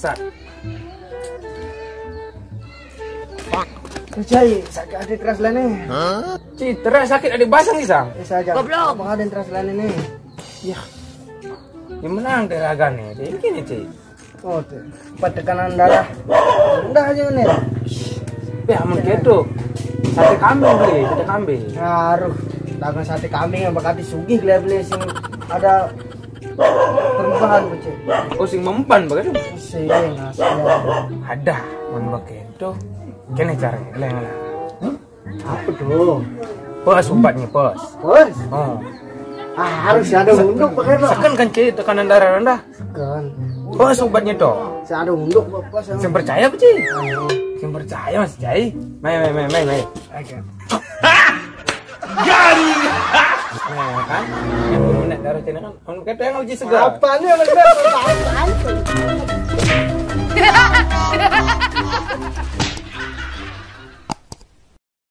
bangsat. Cai, sakit ada teras lah nih. Citra sakit ada basang nih sang. Bisa aja. Goblok. Abang ada teras lah nih. Ya. Yang menang teraga nih. Ini gini Ci. Oh, tuh. Tekanan darah. Rendah aja nih. Ya amun gitu. Sate kambing beli, sate kambing. Ngaruh. Dagang sate kambing yang bakal disugih beli sing ada perubahan bocah. Oh sing mempan begitu. Sing asli. Ada mun begitu. Kene caranya, leng. Apa tuh? Pos umpatnya pos. Bos. Oh. Harus ada unduk pakai lo. Sekan kan Ci, tekanan darah rendah. Kan. Pos obatnya toh. Saya ada unduk bos. Sing percaya apa Ci? Sing percaya Mas Cai. Mai. Oke. Gari. Nah, kan? Yang nak darah cina kan. Om kata yang uji segar. Apa nih yang benar?